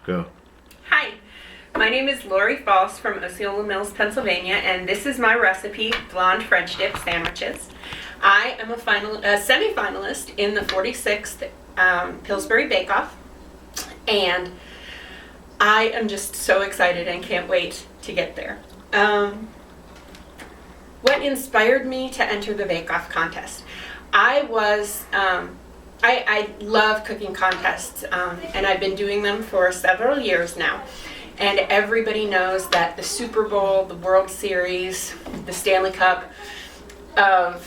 Go. Hi, my name is Lori Falce from Osceola Mills, Pennsylvania, and this is my recipe, blonde French dip sandwiches. I am a semi-finalist in the 46th Pillsbury Bake-Off, and I am just so excited and can't wait to get there. What inspired me to enter the Bake-Off contest? I love cooking contests, and I've been doing them for several years now. And everybody knows that the Super Bowl, the World Series, the Stanley Cup of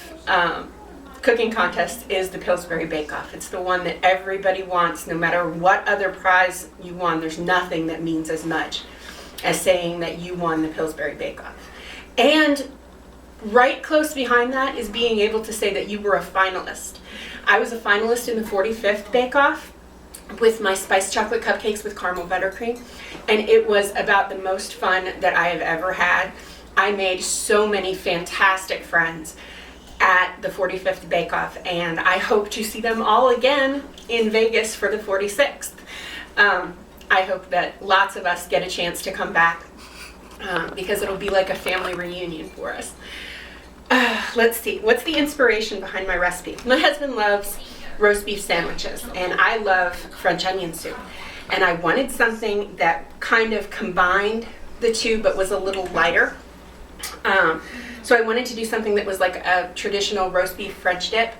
cooking contests is the Pillsbury Bake-Off. It's the one that everybody wants, no matter what other prize you won. There's nothing that means as much as saying that you won the Pillsbury Bake-Off. And right close behind that is being able to say that you were a finalist. I was a finalist in the 45th Bake-Off with my spiced chocolate cupcakes with caramel buttercream, and it was about the most fun that I have ever had. I made so many fantastic friends at the 45th Bake-Off, and I hope to see them all again in Vegas for the 46th. I hope that lots of us get a chance to come back because it'll be like a family reunion for us. Let's see, what's the inspiration behind my recipe? My husband loves roast beef sandwiches, and I love French onion soup. And I wanted something that kind of combined the two but was a little lighter. So I wanted to do something that was like a traditional roast beef French dip,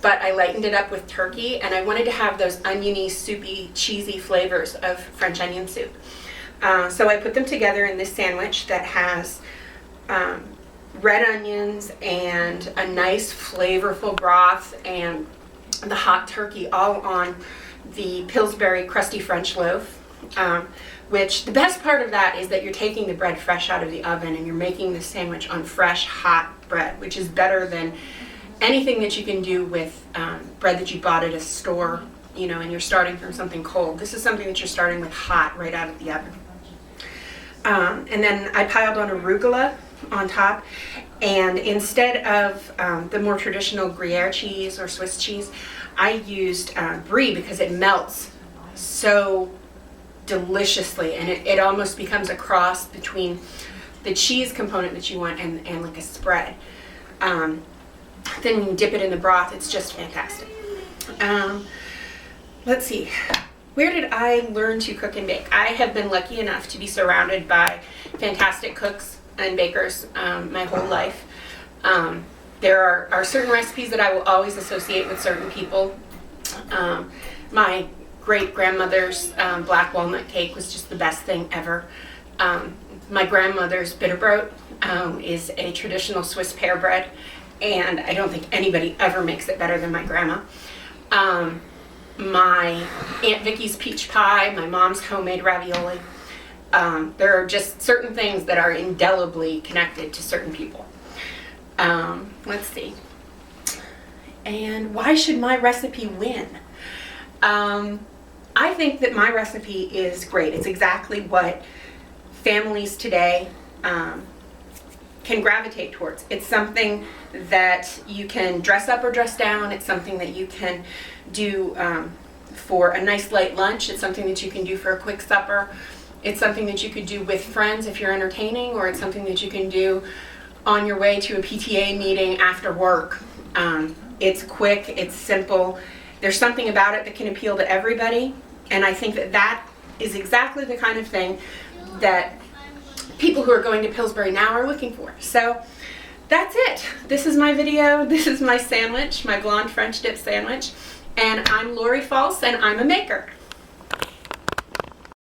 but I lightened it up with turkey, and I wanted to have those oniony, soupy, cheesy flavors of French onion soup. So I put them together in this sandwich that has red onions and a nice flavorful broth and the hot turkey all on the Pillsbury crusty French loaf, which the best part of that is that you're taking the bread fresh out of the oven and you're making the sandwich on fresh hot bread, which is better than anything that you can do with bread that you bought at a store, you know, and you're starting from something cold. This is something that you're starting with hot right out of the oven. And then I piled on arugula on top, and instead of the more traditional Gruyere cheese or Swiss cheese, I used brie because it melts so deliciously, and it almost becomes a cross between the cheese component that you want and like a spread. Then when you dip it in the broth, it's just fantastic. Let's see. Where did I learn to cook and bake? I have been lucky enough to be surrounded by fantastic cooks and bakers my whole life. There are certain recipes that I will always associate with certain people. My great-grandmother's black walnut cake was just the best thing ever. My grandmother's bitterbrot is a traditional Swiss pear bread, and I don't think anybody ever makes it better than my grandma. My Aunt Vicky's peach pie, my mom's homemade ravioli. There are just certain things that are indelibly connected to certain people. Let's see. And why should my recipe win? I think that my recipe is great. It's exactly what families today can gravitate towards. It's something that you can dress up or dress down. It's something that you can do for a nice light lunch. It's something that you can do for a quick supper. It's something that you could do with friends if you're entertaining, or it's something that you can do on your way to a PTA meeting after work. It's quick, it's simple. There's something about it that can appeal to everybody, and I think that that is exactly the kind of thing that people who are going to Pillsbury now are looking for. So that's it. This is my video. This is my sandwich, my blonde French dip sandwich, and I'm Lori Falce, and I'm a maker.